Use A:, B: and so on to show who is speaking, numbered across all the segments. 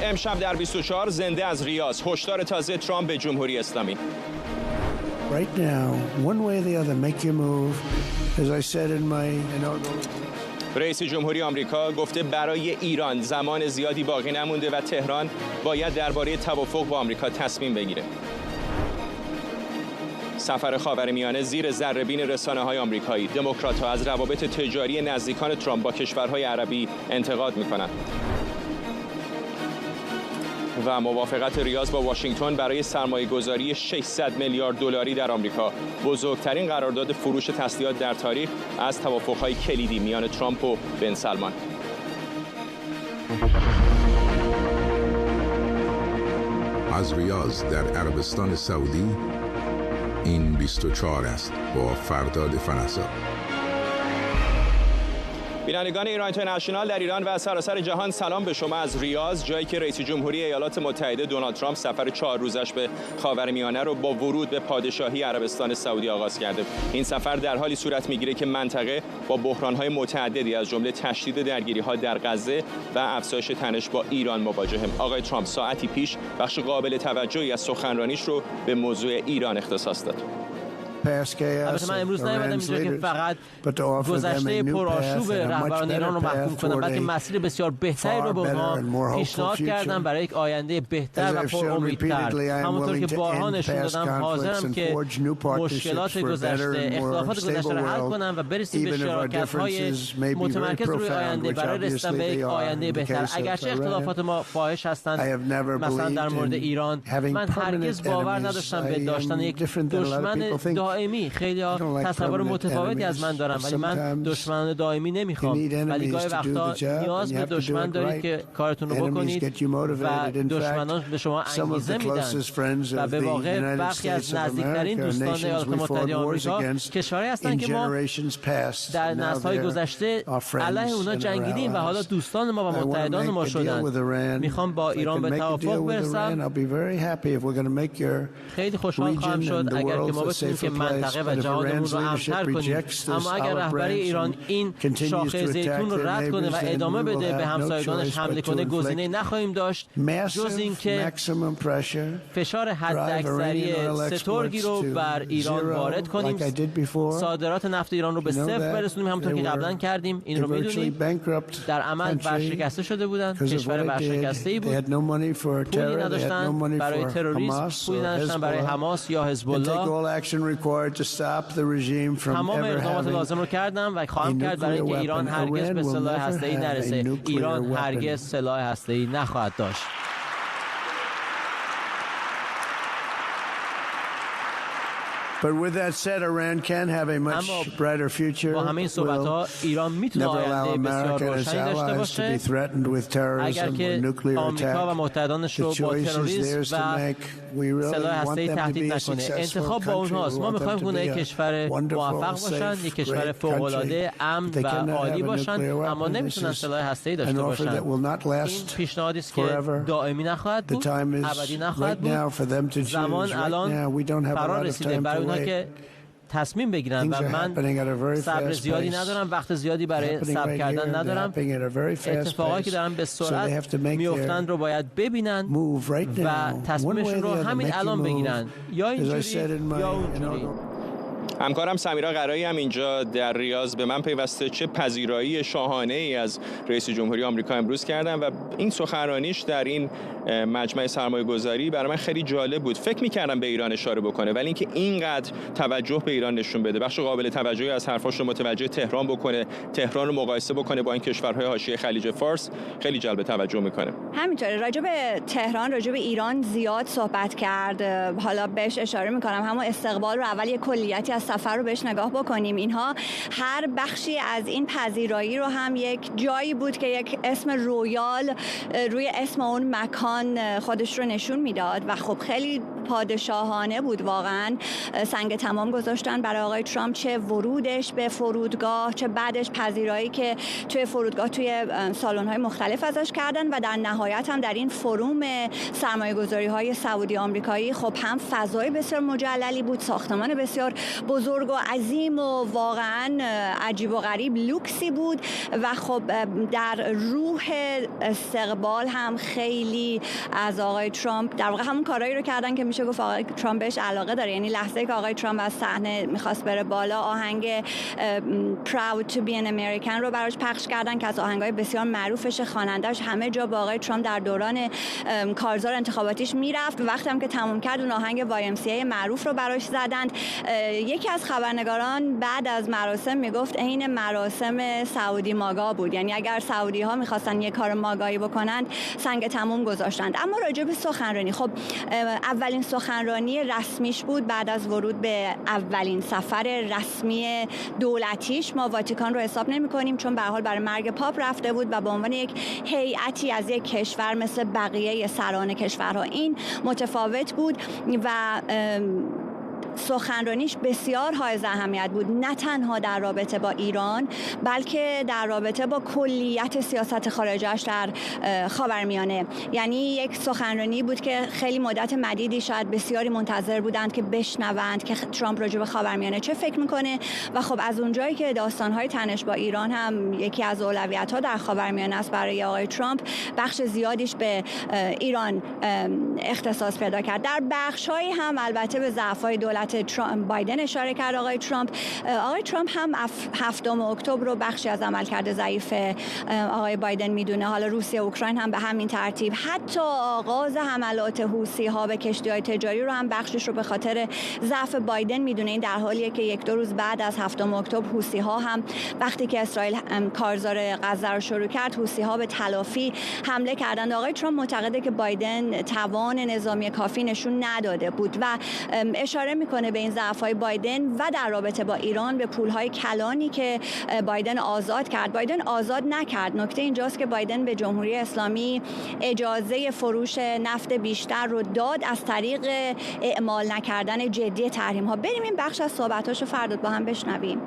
A: امشب در 24 زنده از ریاض، هشدار تازه ترامپ به جمهوری اسلامی.
B: Right now, one way or the other, make your move. As I said in my
A: رئیس جمهوری آمریکا گفته برای ایران زمان زیادی باقی نمونده و تهران باید درباره توافق با آمریکا تصمیم بگیره. سفر خاورمیانه زیر ذره‌بین رسانه‌های آمریکایی. دموکرات‌ها از روابط تجاری نزدیکان ترامپ با کشورهای عربی انتقاد می‌کنند. و موافقت ریاض با واشنگتن برای سرمایه‌گذاری 600 میلیارد دلاری در آمریکا، بزرگترین قرارداد فروش تسلیحات در تاریخ، از توافق‌های کلیدی میان ترامپ و بن سلمان.
C: از ریاض در عربستان سعودی این 24 است با فرداد فرنسا.
A: بینندگان ایران اینترنشنال در ایران و سراسر جهان، سلام به شما از ریاض، جایی که رئیس جمهوری ایالات متحده دونالد ترامپ سفر 4 روزش به خاورمیانه رو با ورود به پادشاهی عربستان سعودی آغاز کرده. این سفر در حالی صورت میگیره که منطقه با بحران‌های متعددی از جمله تشدید درگیری‌ها در غزه و افزایش تنش با ایران مواجهه. آقای ترامپ ساعتی پیش بخش قابل توجهی از سخنرانیش رو به موضوع ایران اختصاص داد.
D: البته من امروز نیومدم اینجا که فقط گذشته پرآشوب رهبران ایران رو محکوم کنم، بلکه مسیر بسیار بهتری رو به اونها پیشنهاد کردم برای یک آینده بهتر و پر امیدتر. همونطور که بارها نشون دادم، حاضرم که مشکلات گذشته، اختلافات گذشته رو حل کنم و برسیم به شراکت‌های متمرکز روی آینده برای رسیدن به یک آینده بهتر. اگرچه اختلافات ما فاحش هستند، مثلا در مورد ایران، من هرگز باور نداشتم به داشتن یک دشمن دائمی. خیلی تصور متفاوتی از من دارم، ولی من دشمنان دائمی نمیخوام. ولی گاهی وقتا نیاز به دشمن دارید که کارتون رو بکنید و دشمنان به شما انگیزه میدن و به واقع برخی از نزدیکترین دوستان ایالات متحده آمریکا کشورهایی هستند که ما در نسل‌های گذشته علیه اونا جنگیدیم و حالا دوستان ما و متحدان ما شدن. میخوام با ایران به توافق برسم. خیلی خوشحال خواهم شد اگر که ما بتونیم که منطقه و جهانمون رو امن‌تر کنیم. اما اگر رهبری ایران این شاخه زیتون رو رد کنه و ادامه بده به همسایگانش حمله کنه، گزینه نخواهیم داشت جز اینکه فشار حداکثری سترگی رو بر ایران وارد کنیم، صادرات نفت ایران رو به صفر برسونیم، همونطور که قبلا کردیم. این رو میدونیم. در عمل ورشکسته شده بودن، کشور ورشکسته‌ای بود، پولی نداشتن برای تروریسم، پولی نداشتن برای حماس یا حزب الله. تمام اقدامات لازم رو کردم و خواهم کرد برای اینکه ایران هرگز به سلاح هسته‌ای نرسه. ایران هرگز سلاح هسته‌ای نخواهد داشت.
B: But with that said, Iran can have a much brighter future.
D: با همین صحبت‌ها ایران میتونه آینده بسیار روشنی داشته باشه اگر که آمریکا و متحدانش رو با تروریسم و سلاح هسته‌ای تهدید نکنه. انتخاب با اونهاست. ما می‌خوایم که یک کشور موفق باشن، یک کشور فوق‌العاده امن و عالی باشن، اما نمیتونن سلاح هسته‌ای داشته باشن. این پیشنهادی است که دائمی نخواهد بود، ابدی نخواهد بود. زمان الان فرا رسیده برای اونها که تصمیم بگیرن و من صبر زیادی ندارم، وقت زیادی برای صبر کردن ندارم. اتفاقایی که دارن به سرعت میافتند رو باید ببینن و تصمیمشون رو همین الان بگیرن، یا اینجوری یا اونجوری.
A: همکارم سمیرا قرایی هم اینجا در ریاض به من پیوسته. چه پذیرایی شاهانه ای از رئیس جمهوری آمریکا امروز کردن و این سخنرانیش در این مجمع سرمایه‌گذاری برای من خیلی جالب بود. فکر می‌کردم به ایران اشاره بکنه، ولی اینکه اینقدر توجه به ایران نشون بده، بخش قابل توجهی از حرفاش رو متوجه تهران بکنه، تهران رو مقایسه بکنه با این کشورهای حاشیه خلیج فارس، خیلی جلب توجه می‌کنه.
E: همینطوره. راجع به تهران، راجع به ایران زیاد صحبت کرد. حالا بهش اشاره می‌کنم، همون استقبال رو اول یک کلیتی از سفر رو بهش نگاه بکنیم. اینها هر بخشی از این پذیرایی رو هم یک جایی بود که یک اسم رویال روی اسم اون مکان خودش رو نشون میداد و خب خیلی پادشاهانه بود واقعا. سنگ تمام گذاشتن برای آقای ترامپ، چه ورودش به فرودگاه، چه بعدش پذیرایی که توی فرودگاه توی سالن‌های مختلف ازش کردن و در نهایت هم در این فروم سرمایه‌گذاری‌های سعودی آمریکایی خب هم فضای بسیار مجللی بود، ساختمان بسیار بزرگ و عظیم و واقعا عجیب و غریب لوکسی بود و خب در روح استقبال هم خیلی از آقای ترامپ در واقع همون کارهایی رو کردن که میشه گفت آقای ترامپ بهش علاقه داره. یعنی لحظه‌ای که آقای ترامپ از صحنه میخواست بره بالا، آهنگ Proud to be an American رو براش پخش کردن که از آهنگای بسیار معروفش، خواننده‌اش همه جا با آقای ترامپ در دوران کارزار انتخاباتیش میرفت. وقتی هم که تموم کرد اون آهنگ YMCA معروف رو براش زدند. یکی از خبرنگاران بعد از مراسم میگفت عین مراسم سعودی ماگا بود، یعنی اگر سعودی ها میخواستن یه کار ماگایی بکنند سنگ تموم گذاشتند. اما راجع به سخنرانی، خب اولین سخنرانی رسمیش بود بعد از ورود به اولین سفر رسمی دولتیش. ما واتیکان رو حساب نمی‌کنیم چون به هر حال برای مرگ پاپ رفته بود و به عنوان یک هیئتی از یک کشور مثل بقیه سران کشورها این متفاوت بود و سخنرانیش بسیار حائز اهمیت بود، نه تنها در رابطه با ایران بلکه در رابطه با کلیت سیاست خارجیش در خاورمیانه. یعنی یک سخنرانی بود که خیلی مدت مدیدی شاید بسیاری منتظر بودند که بشنوند که ترامپ راجع به خاورمیانه چه فکر میکنه و خب از اونجایی که داستان‌های تنش با ایران هم یکی از اولویت‌ها در خاورمیانه است برای آقای ترامپ، بخش زیادیش به ایران اختصاص پیدا کرد. در بخش‌هایی هم البته به ضعف‌های دولت بایدن اشاره کرد آقای ترامپ. آقای ترامپ هم 7 اکتبر رو بخشی از عملکرد ضعیف آقای بایدن میدونه. حالا روسیه و اوکراین هم به همین ترتیب. حتی آغاز حملات حوثی‌ها به کشتی‌های تجاری رو هم بخشش رو به خاطر ضعف بایدن میدونه. این در حالیه که 1-2 روز بعد از 7 اکتبر حوثی‌ها هم وقتی که اسرائیل کارزار غزه رو شروع کرد، حوثی‌ها به تلافی حمله کردند. آقای ترامپ معتقده که بایدن توان نظامی کافی نشون نداده بود و اشاره میکنه به این ضعف‌های بایدن و در رابطه با ایران به پول‌های کلانی که بایدن آزاد کرد. بایدن آزاد نکرد. نکته اینجاست که بایدن به جمهوری اسلامی اجازه فروش نفت بیشتر رو داد از طریق اعمال نکردن جدی تحریم‌ها. بریم این بخش از صحبتاشو فردا با هم بشنویم.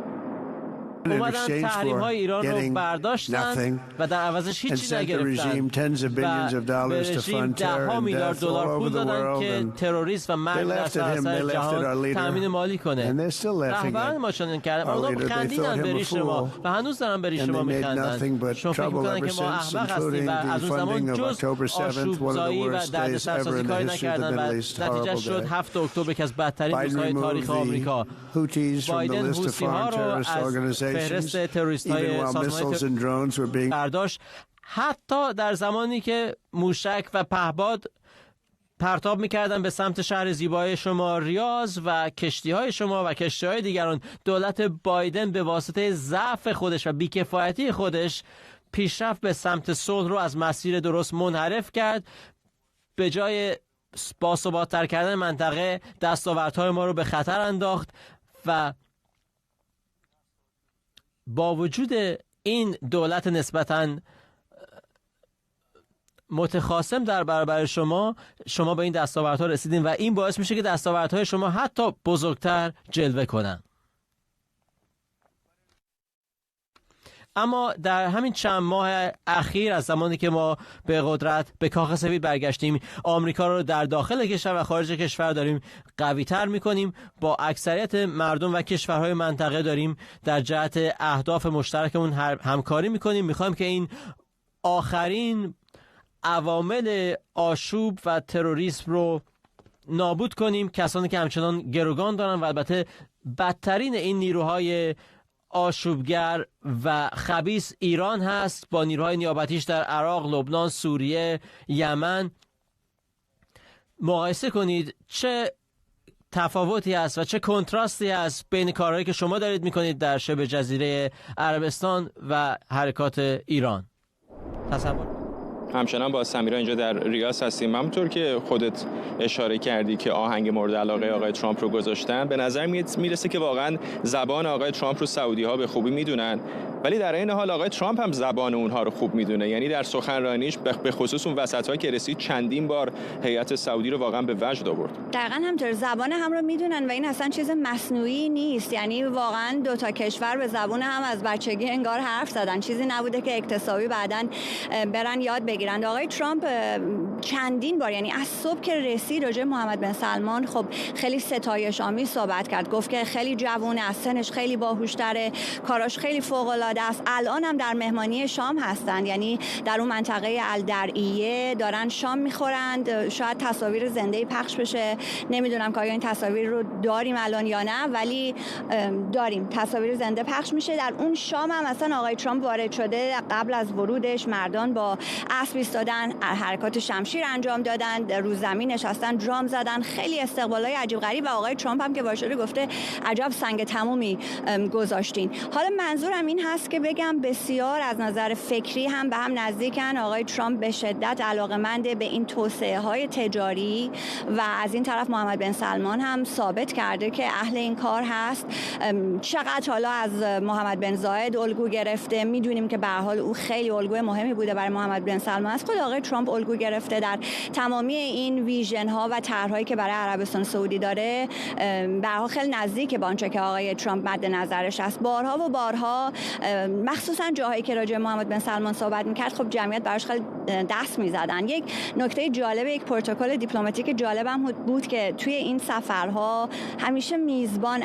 D: اومدن تحریم‌های ایران رو برداشتن و در عوضش هیچی نگرفتن و به رژیم $10 میلیارد پول دادن که تروریسم و مرگ در سراسر جهان تامین مالی کنه. رهبران ما چنین کردن، اونا خندیدن به ریش ما و هنوز دارن به ریش ما میخندن. شما فکر میکنن که ما احمق هستیم و از اون زمان جز آشوب‌زایی و دردسرسازی کاری نکردن و نتیجه شد 7 اکتبر که از بدترین روزهای تاریخ آمریکا. بایدن حوثی‌ها رو از فهرست تروریست‌های سازمان برداشت. حتی در زمانی که موشک و پهپاد پرتاب می‌کردن به سمت شهر زیبای شما ریاض و کشتی‌های شما و کشتی‌های دیگران، دولت بایدن به واسطه ضعف خودش و بی‌کفایتی خودش پیشرفت به سمت صلح رو از مسیر درست منحرف کرد. به جای باثبات‌تر کردن منطقه، دستاوردهای ما رو به خطر انداخت و با وجود این دولت نسبتاً متخاصم در برابر شما به این دستاوردها رسیدین و این باعث میشه که دستاوردهای شما حتی بزرگتر جلوه کنن. اما در همین چند ماه اخیر از زمانی که ما به قدرت به کاخ سفید برگشتیم، آمریکا رو در داخل کشور و خارج کشور داریم قوی‌تر می‌کنیم. با اکثریت مردم و کشورهای منطقه داریم در جهت اهداف مشترکمون همکاری می‌کنیم. می‌خوایم که این آخرین عوامل آشوب و تروریسم رو نابود کنیم، کسانی که همچنان گروگان دارن و البته بدترین این نیروهای آشوبگر و خبیث ایران هست با نیروهای نیابتیش در عراق، لبنان، سوریه، یمن. مقایسه کنید چه تفاوتی هست و چه کنتراستی هست بین کارهایی که شما دارید میکنید در شبه جزیره عربستان و حرکات ایران. تصور
A: همچنان با سمیرا اینجا در ریاض هستیم. همونطور که خودت اشاره کردی که آهنگ مورد علاقه آقای ترامپ رو گذاشتن، به نظر میرسه که واقعا زبان آقای ترامپ رو سعودی ها به خوبی میدونن ولی در این حال آقای ترامپ هم زبان اونها رو خوب میدونه. یعنی در سخنرانیش به خصوص اون وسط‌ها که رسید چندین بار هیئت سعودی رو واقعا به وجد آورد.
E: دقیقاً همینطور، زبان هم رو میدونن و این اصلا چیز مصنوعی نیست. یعنی واقعا دو تا کشور به زبان هم از بچگی انگار حرف زدن، چیزی نبوده که اکتسابی بعداً برن یاد بگیرن. آقای ترامپ چندین بار، یعنی از صبح که رسید، راجع به محمد بن سلمان خب خیلی ستایش آمیز صحبت کرد. گفت که خیلی جوونه، از سنش خیلی باهوش‌تره، کاراش خیلی فوق‌العاده است. الان هم در مهمانی شام هستند، یعنی در اون منطقه الدرعیه دارن شام میخورند. شاید تصاویر زنده پخش بشه، نمیدونم که آیا این تصاویر رو داریم الان یا نه، ولی داریم، تصاویر زنده پخش میشه. در اون شام هم اصلا آقای ترامپ وارد شده، قبل از ورودش مردان با اسب ایستادن، حرکات شمشیر انجام دادن، رو زمین نشستن، درام زدن، خیلی استقبالای عجیب غریب. و آقای ترامپ هم که وارد گفته عجب سنگ تمومی گذاشتین. حالا منظورم این هست که بگم بسیار از نظر فکری هم به هم نزدیکن. آقای ترامپ به شدت علاقه‌مند به این توسعه‌های تجاری و از این طرف محمد بن سلمان هم ثابت کرده که اهل این کار هست. چقدر حالا از محمد بن زاید الگو گرفته، میدونیم که به هر حال او خیلی الگوی مهمی بوده برای محمد بن سلمان. از خود آقای ترامپ الگو گرفته در تمامی این ویژن ها و طرح‌هایی که برای عربستان سعودی داره. به هر حال خیلی نزدیک به آنچه که آقای ترامپ مد نظرش است. بارها و بارها، مخصوصا جاهایی که راجع به محمد بن سلمان صحبت می‌کرد، خب جمعیت براش خیلی دست می‌زدن. یک نکته جالب، یک پروتکل دیپلماتیک جالبم بود که توی این سفرها همیشه میزبان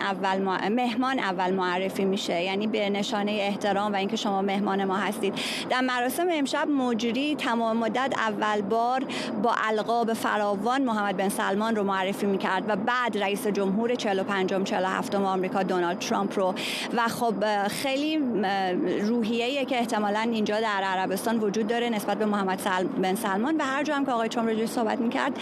E: مهمان اول معرفی میشه، یعنی به نشانه احترام و اینکه شما مهمان ما هستید. در مراسم امشب مجری تمام مدت اول بار با القاب فراوان محمد بن سلمان رو معرفی می‌کرد و بعد رئیس جمهور 45م 47م آمریکا دونالد ترامپ رو. و خب خیلی روحیه‌ای که احتمالاً اینجا در عربستان وجود داره نسبت به محمد بن سلمان، و هر جا هم که آقای ترامپ راجعش صحبت می‌کرد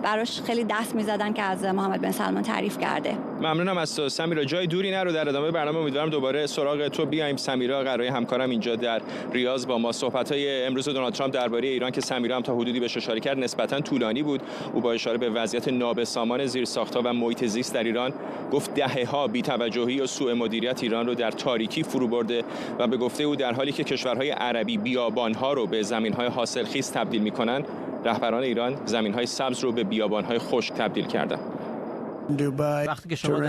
E: براش خیلی دست می‌زدن که از محمد بن سلمان تعریف کرده.
A: ممنونم از تو سمیرا. جای دوری نرو، در ادامه برنامه امیدوارم دوباره سراغ تو بیایم. سمیرا قراره همکارم اینجا در ریاض با ما. صحبت‌های امروز دونالد ترامپ درباره ایران که سمیرا هم تا حدودی بهش اشاره کرد نسبتاً طولانی بود. او با اشاره به وضعیت نابسامان زیرساخت‌ها و محیط زیست در ایران گفت دهه‌ها بی‌توجهی و سوء مدیریت ایران رو در تاریکی فرو برده و به گفته او در حالی که کشورهای عربی بیابان‌ها رو به زمین‌های حاصلخیز تبدیل می‌کنن، رهبران ایران زمین‌های سبز رو به بیابان‌های خشک تبدیل کردن.
D: وقتی که شما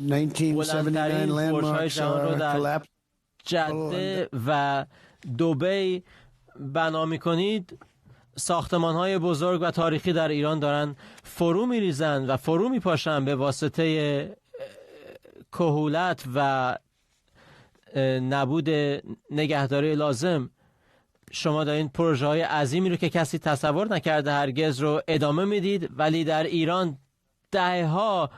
D: بلندترین برج‌های جهان رو در جده و دبی بنا می‌کنید، ساختمان‌های بزرگ و تاریخی در ایران دارن فرو می‌ریزن و فرو می‌پاشن به واسطه کهولت و نبود نگهداری لازم. شما دارین پروژه‌های عظیمی رو که کسی تصور نکرده هرگز رو ادامه میدید، ولی در ایران دهه‌ها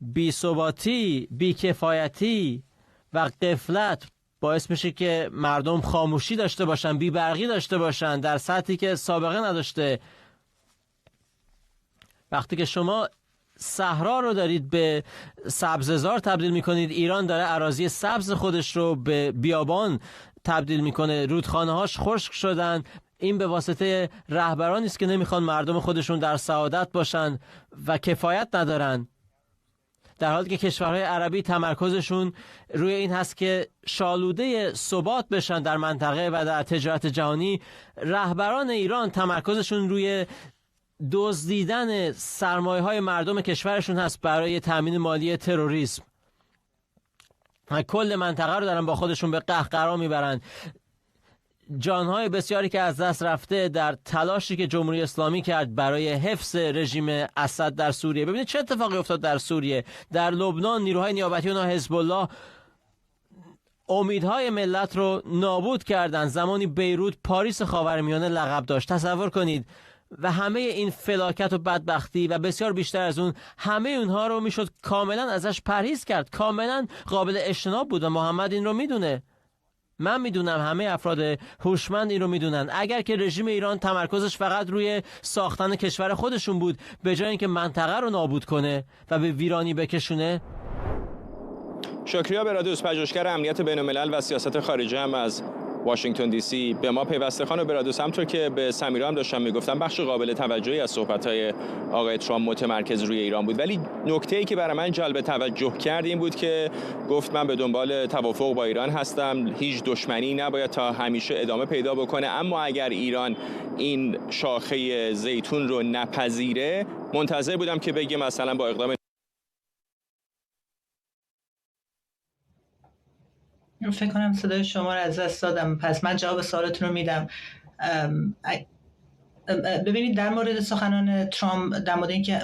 D: بی‌ثباتی، بی‌کفایتی و غفلت باعث میشه که مردم خاموشی داشته باشن، بی‌برقی داشته باشن در سطحی که سابقه نداشته. وقتی که شما صحرا رو دارید به سبززار تبدیل میکنید، ایران داره اراضی سبز خودش رو به بیابان تبدیل میکنه، رودخانه‌هاش خشک شدن. این به واسطه رهبرانی است که نمیخوان مردم خودشون در سعادت باشن و کفایت ندارن، در حالی که کشورهای عربی تمرکزشون روی این هست که شالوده ثبات بشن در منطقه و در تجارت جهانی. رهبران ایران تمرکزشون روی دزدیدن سرمایه‌های مردم کشورشون هست برای تامین مالی تروریسم. کل منطقه رو دارن با خودشون به قهقرا میبرن. جانهای بسیاری که از دست رفته در تلاشی که جمهوری اسلامی کرد برای حفظ رژیم اسد در سوریه. ببینید چه اتفاقی افتاد در سوریه. در لبنان نیروهای نیابتی و حزب الله امیدهای ملت رو نابود کردن. زمانی بیروت پاریس خاورمیانه لقب داشت، تصور کنید. و همه این فلاکت و بدبختی و بسیار بیشتر از اون، همه اونها رو میشد کاملا ازش پرهیز کرد. کاملا قابل اجتناب بود و محمد این رو میدونه. من میدونم، همه افراد هوشمند این رو میدونن. اگر که رژیم ایران تمرکزش فقط روی ساختن کشور خودشون بود، به جای اینکه منطقه رو نابود کنه و به ویرانی بکشونه.
A: شکریا برادوس، پژوهشگر امنیت بین‌الملل و سیاست خارجی هم از واشنگتن دی سی به ما پیوسته. خانم برادوس، همونطور که به سمیرا هم داشتم میگفتم بخش قابل توجهی از صحبت‌های آقای ترامپ متمرکز روی ایران بود، ولی نکته‌ای که برای من جلب توجه کرد این بود که گفت من به دنبال توافق با ایران هستم، هیچ دشمنی نباید تا همیشه ادامه پیدا بکنه، اما اگر ایران این شاخه زیتون رو نپذیره منتظر بودم که بگه مثلا با اقدام.
F: فکر کنم صدای شما رو از دست دادم، پس من جواب سوالتون رو میدم. ببینید در مورد سخنان ترامپ در مورد اینکه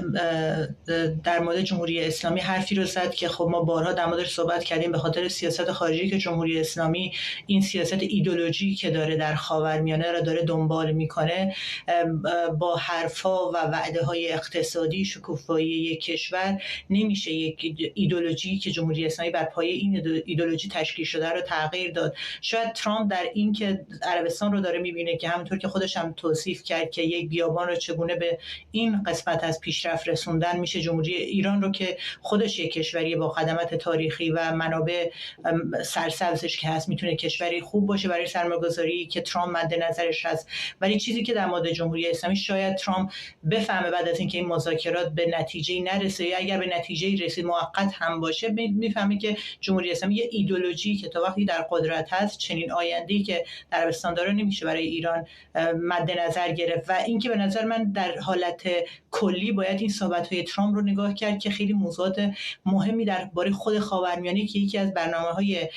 F: در مورد جمهوری اسلامی حرفی رو زد که خب ما بارها در موردش صحبت کردیم، به خاطر سیاست خارجی که جمهوری اسلامی این سیاست ایدئولوژی که داره در خاورمیانه را داره دنبال میکنه، با حرفا و وعده‌های اقتصادی شکوفایی یک کشور نمیشه یک ایدئولوژی که جمهوری اسلامی بر پایه این ایدئولوژی تشکیل شده رو تغییر داد. شاید ترامپ در این که عربستان رو داره میبینه که همونطور که خودش هم توصیف کرد که یک بیابان رو چگونه به این قسمت از پیشرفت رسوندن میشه، جمهوری ایران رو که خودش یک کشوری با خدمات تاریخی و منابع سرسبزش که هست میتونه کشوری خوب باشه برای سرمایه‌گذاری که ترامپ مد نظرش هست. ولی چیزی که در مورد جمهوری اسلامی شاید ترامپ بفهمه بعد از اینکه این مذاکرات به نتیجه نرسه یا اگر به نتیجه رسید موقت هم باشه، میفهمه که جمهوری اسلامی یه ایدئولوژی که تا وقتی در قدرت هست چنین آینده‌ای که در عربستان داره نمیشه برای ایران مد نظر گرفت. و اینکه به نظر من در حالت کلی باید این صحبت‌های ترامپ رو نگاه کرد که خیلی موضوعات مهمی درباره خود خاورمیانه که یکی از برنامه‌های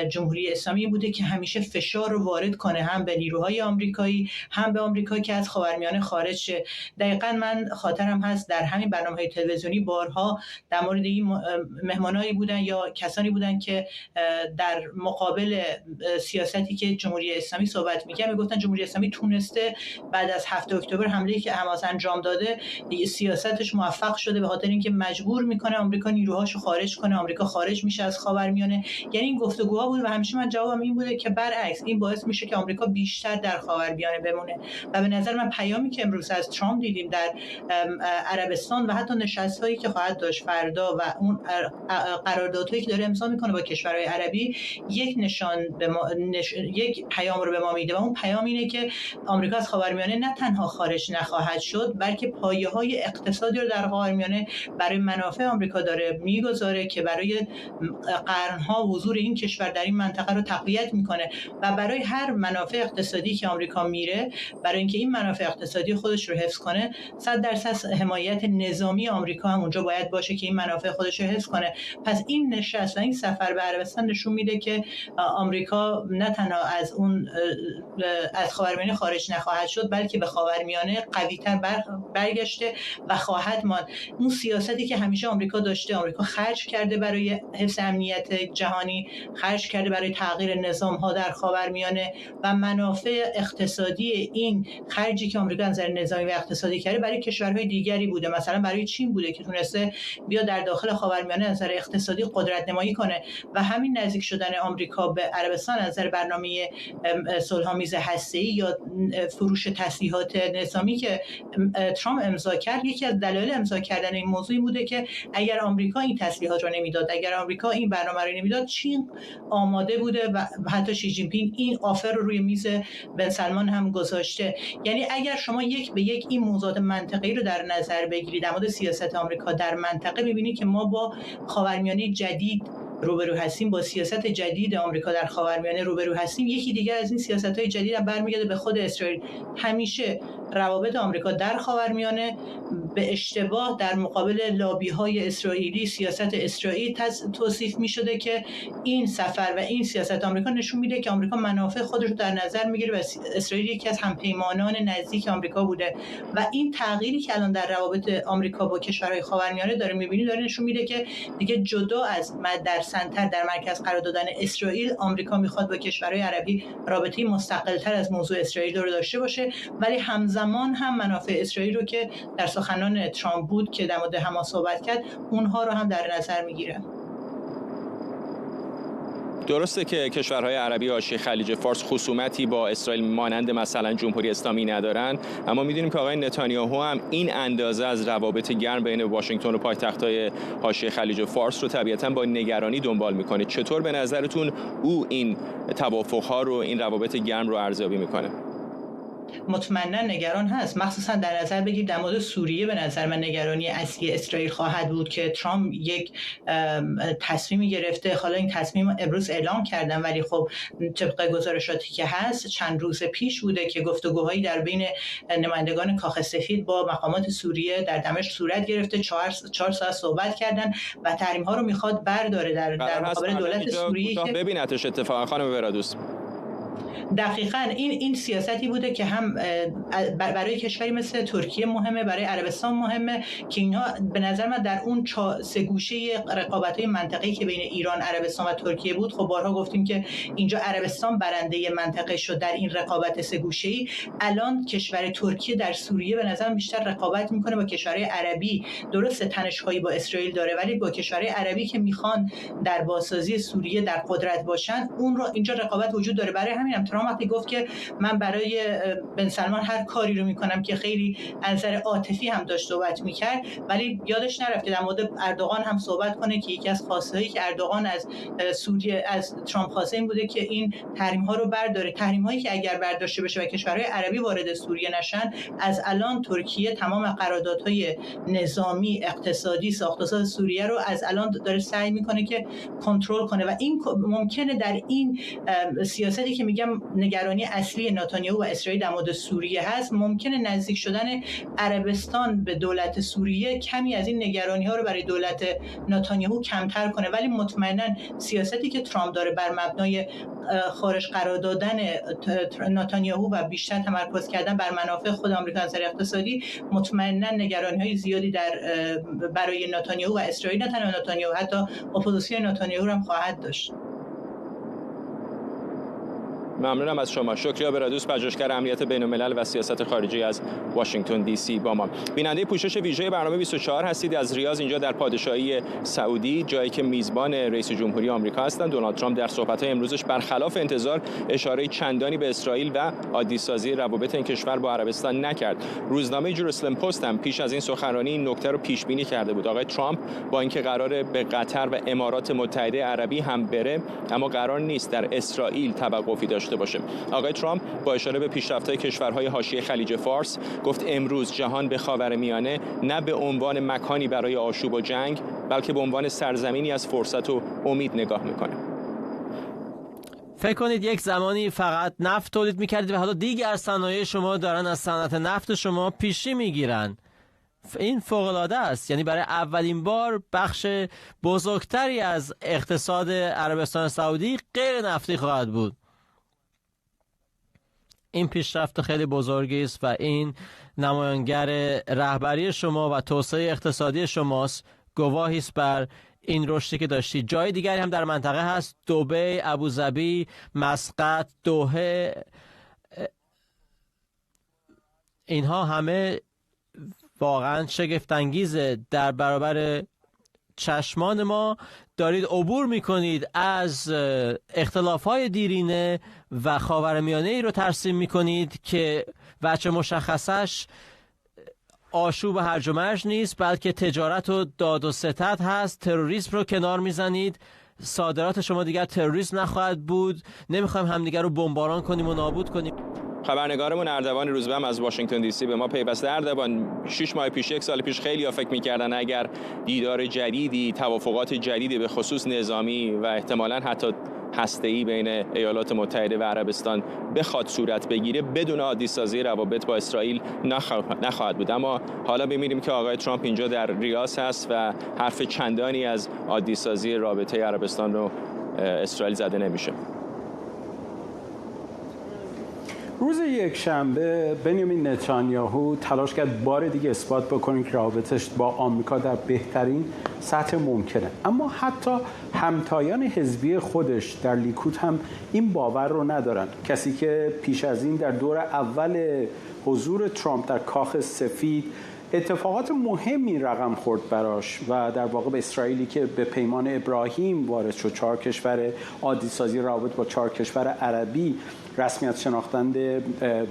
F: جمهوری اسلامی بوده که همیشه فشار رو وارد کنه هم به نیروهای آمریکایی هم به آمریکا که از خاورمیانه خارج شه. دقیقاً من خاطرم هست در همین برنامه‌های تلویزیونی بارها در مورد این مهمانایی بودن یا کسانی بودن که در مقابل سیاستی که جمهوری اسلامی صحبت می‌کرد میگفتن جمهوری اسلامی تونسته بعد از 7 اکتبر حمله‌ای که حماس انجام داده سیاستش موفق شده به خاطر اینکه مجبور میکنه آمریکا نیروهاشو خارج کنه، آمریکا خارج میشه از خاورمیانه. یعنی این گفتگوها بود و همیشه من جوابم این بوده که برعکس این باعث میشه که آمریکا بیشتر در خاورمیانه بمونه. و به نظر من پیامی که امروز از ترامپ دیدیم در عربستان و حتی نشست‌هایی که خواهد داشت فردا و اون قراردادهایی که داره امضا میکنه با کشورهای عربی یک یک پیام رو به ما میده و اون پیام اینه که آمریکا از خاورمیانه نه تنها خارج نخواهد شد بلکه پایه‌های اقتصادی رو در خاورمیانه برای منافع آمریکا داره میگذاره که برای قرن‌ها حضور این کشور در این منطقه رو تقویت میکنه و برای هر منافع اقتصادی که آمریکا میره، برای اینکه این منافع اقتصادی خودش رو حفظ کنه 100% حمایت نظامی آمریکا هم اونجا باید باشه که این منافع خودش رو حفظ کنه. پس این نشست و این سفر به عربستان نشون میده که آمریکا نه تنها از خاورمیانه خارج نخواهد شد بلکه به خاورمیانه قوی‌تر برگشته و خواهد ماند. اون سیاستی که همیشه آمریکا داشته، آمریکا خرج کرده برای حفظ امنیت جهانی، خرج کرده برای تغییر نظام‌ها در خاورمیانه و منافع اقتصادی این خرجی که آمریکا از نظر نظامی و اقتصادی کرده برای کشورهای دیگری بوده. مثلا برای چین بوده که تونسته بیا در داخل خاورمیانه از نظر اقتصادی قدرت نمایی کنه و همین نزدیک شدن آمریکا به عربستان از نظر برنامه صلح‌آمیز هسته‌ای یا فروش تسلیحات نظامی که ترامپ امضا کرد، یکی از دلایل امضا کردن این موضوعی بوده که اگر آمریکا این تسلیحات رو نمیداد، اگر آمریکا این برنامه رو نمیداد، چین آماده بوده و حتی شی جین پینگ این آفر رو روی میز بن سلمان هم گذاشته. یعنی اگر شما یک به یک این موضوعات منطقه‌ای رو در نظر بگیرید در مورد سیاست آمریکا در منطقه، می‌بینید که ما با خاورمیانه جدید روبرو هستیم، با سیاست جدید آمریکا در خاورمیانه روبرو هستیم. یکی دیگه از این سیاست‌های جدید هم برمیگرده به خود اسرائیل. همیشه روابط آمریکا در خاورمیانه به اشتباه در مقابل لابی‌های اسرائیلی، سیاست اسرائیل توصیف می‌شده که این سفر و این سیاست آمریکا نشون میده که آمریکا منافع خودش رو در نظر میگیره و اسرائیل یکی از همپیمانان نزدیک آمریکا بوده و این تغییری که الان در روابط آمریکا با کشورهای خاورمیانه داره می‌بینی داره نشون میده که دیگه جدا از در سنتر در مرکز قرار دادن اسرائیل، آمریکا میخواد با کشورهای عربی رابطه‌ای مستقل‌تر از موضوع اسرائیل رو داشته باشه، ولی همزمان هم منافع اسرائیل رو که در سخنان ترامپ بود که در مورد حماس صحبت کرد، اونها رو هم در نظر میگیره.
A: درسته که کشورهای عربی حاشیه خلیج فارس خصومتی با اسرائیل مانند مثلا جمهوری اسلامی ندارن، اما می‌دونیم که آقای نتانیاهو هم این اندازه از روابط گرم بین واشنگتن و پایتخت‌های حاشیه خلیج فارس رو طبیعتاً با نگرانی دنبال می‌کنه. چطور به نظرتون او این توافق‌ها رو، این روابط گرم رو ارزیابی می‌کنه؟
F: مطمئنا نگران هست، مخصوصا در نظر بگیرید در مورد سوریه. به نظر من نگرانی اصلی اسرائیل خواهد بود که ترامپ یک تصمیمی گرفته، حالا این تصمیم امروز اعلام کردن، ولی خب طبق گزارشاتی که هست چند روز پیش بوده که گفتگوهایی در بین نمایندگان کاخ سفید با مقامات سوریه در دمشق صورت گرفته. 4 ساعت صحبت کردن و تحریم ها رو میخواد برداره در مقابل دولت سوریه که
A: ببینتش. اتفاقا خانم برادوس،
F: دقیقاً این سیاستی بوده که هم برای کشوری مثل ترکیه مهمه، برای عربستان مهمه، که اینها به نظر من در اون سه گوشه رقابت‌های منطقه‌ای که بین ایران، عربستان و ترکیه بود، خب بارها گفتیم که اینجا عربستان برنده منطقه شد در این رقابت سه گوشه‌ای. الان کشور ترکیه در سوریه به نظر بیشتر رقابت میکنه با کشورهای عربی. درسته تنش‌هایی با اسرائیل داره، ولی با کشورهای عربی که میخوان در بازسازی سوریه در قدرت باشن، اون رو اینجا رقابت وجود داره. برای همینم ترامپ وقتی گفت که من برای بن سلمان هر کاری رو میکنم، که خیلی از نظر عاطفی هم داشت صحبت میکرد، ولی یادش نرفت که در مورد اردوغان هم صحبت کنه که یکی از خواسته‌هایی که اردوغان از سوریه از ترامپ خواسته این بوده که این تحریم ها رو برداره. تحریم هایی که اگر برداشته بشه و کشورهای عربی وارد سوریه نشن، از الان ترکیه تمام قراردادهای نظامی، اقتصادی، ساخت‌وساز سوریه رو از الان داره سعی میکنه که کنترل کنه و این ممکنه در این سیاستی که میگم نگرانی اصلی نتانیاهو و اسرائیل در مورد سوریه هست، ممکنه نزدیک شدن عربستان به دولت سوریه کمی از این نگرانی‌ها رو برای دولت نتانیاهو کمتر کنه. ولی مطمئنا سیاستی که ترامپ داره بر مبنای خارج قرار دادن نتانیاهو و بیشتر تمرکز کردن بر منافع خود آمریکا از نظر اقتصادی، مطمئنا نگرانی‌های زیادی برای نتانیاهو و اسرائیل، نه تنها نتانیاهو، حتی اپوزیسیون نتانیاهو هم خواهد داشت.
A: ممنونم از شما. شکریا برادوس، پژوهشگر امنیت بین‌الملل و سیاست خارجی از واشنگتن دی سی با ما. بیننده پوشش ویژه برنامه 24 هستید از ریاض، اینجا در پادشاهی سعودی، جایی که میزبان رئیس جمهوری آمریکا هستند. دونالد ترامپ در صحبت‌های امروزش برخلاف انتظار اشاره چندانی به اسرائیل و عادی‌سازی روابط این کشور با عربستان نکرد. روزنامه جروسلم پست هم پیش از این سخنرانی این نکته رو پیش بینی کرده بود. آقای ترامپ با اینکه قراره به قطر و امارات متحده عربی هم بره، اما قرار نیست در اسرائیل توقفی داشته باشه. آقای ترامپ با اشاره به پیشرفت‌های کشورهای حاشیه خلیج فارس گفت امروز جهان به خاورمیانه نه به عنوان مکانی برای آشوب و جنگ، بلکه به عنوان سرزمینی از فرصت و امید نگاه میکنه.
D: فکر کنید یک زمانی فقط نفت تولید میکردید و حالا دیگر صنایع شما دارن از صنعت نفت شما پیشی میگیرن. این فوق‌العاده است. یعنی برای اولین بار بخش بزرگتری از اقتصاد عربستان سعودی غیر نفتی خواهد بود. این پیشرفت خیلی بزرگی است و این نمایانگر رهبری شما و توسعه اقتصادی شماست، گواهی است بر این رشدی که داشتید. جای دیگری هم در منطقه هست، دبی، ابوظبی، مسقط، دوحه، اینها همه واقعا شگفت انگیزه. در برابر چشمان ما دارید عبور میکنید از اختلافهای دیرینه و خاورمیانه ای رو ترسیم میکنید که وجه مشخصش آشوب و هرج و مرج نیست، بلکه تجارت و داد و ستد هست. تروریسم رو کنار میزنید. صادرات شما دیگر تروریسم نخواهد بود. نمیخوایم همدیگر رو بمباران کنیم و نابود کنیم.
A: خبرنگارمون اردوان روزبه هم از واشنگتن دی سی به ما پیوسته. اردوان، 6 ماه پیش، 1 سال پیش خیلی‌ها فکر می‌کردن اگر دیدار جدیدی، توافقات جدیدی به خصوص نظامی و احتمالاً حتی هسته‌ای بین ایالات متحده و عربستان بخواد صورت بگیره، بدون عادی‌سازی روابط با اسرائیل نخواهد بود. اما حالا ببینیم که آقای ترامپ اینجا در ریاض هست و حرف چندانی از عادی‌سازی رابطه عربستان رو اسرائیل زده نمیشه.
G: روز یکشنبه بنیامین نتانیاهو تلاش کرد بار دیگه اثبات بکنه که رابطش با آمریکا در بهترین سطح ممکنه، اما حتی همتایان حزبی خودش در لیکود هم این باور رو ندارن. کسی که پیش از این در دور اول حضور ترامپ در کاخ سفید اتفاقات مهمی رقم خورد براش و در واقع به اسرائیلی که به پیمان ابراهیم وارد شد، 4 کشور عادی سازی روابط با 4 کشور عربی، رسمیت شناختن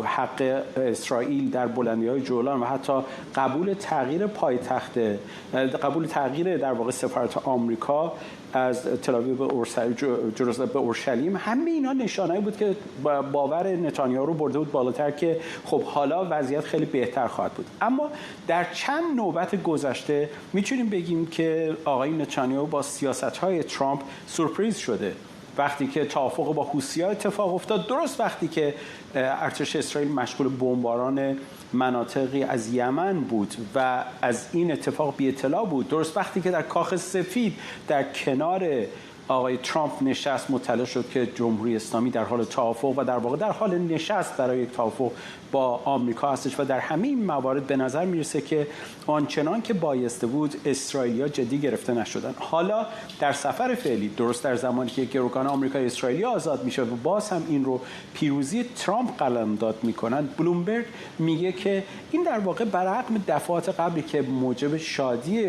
G: حق اسرائیل در بلندی‌های جولان و حتی قبول تغییر در واقع سفارت آمریکا از تل‌آویو به اورشلیم، همه اینا نشانه‌ای بود که باور نتانیاهو رو برده بود بالاتر که خب حالا وضعیت خیلی بهتر خواهد بود. اما در چند نوبت گذشته میتونیم بگیم که آقای نتانیاهو با سیاست‌های ترامپ سورپرایز شده. وقتی که توافق با حوثی‌ها اتفاق افتاد، درست وقتی که ارتش اسرائیل مشغول بمباران مناطقی از یمن بود و از این اتفاق بی اطلاع بود، درست وقتی که در کاخ سفید در کنار آقای ترامپ نشست، مطلع شد که جمهوری اسلامی در حال توافق و در واقع در حال نشست برای یک توافق با آمریکا هستش و در همه این موارد به نظر میرسه که آنچنان که بایسته بود اسرائیلیا جدی گرفته نشدن. حالا در سفر فعلی، درست در زمانی که گروگان آمریکایی اسرائیلی آزاد میشه و باز هم این رو پیروزی ترامپ قلمداد میکنن، بلومبرگ میگه که این در واقع برعکس دفعات قبلی که موجب شادی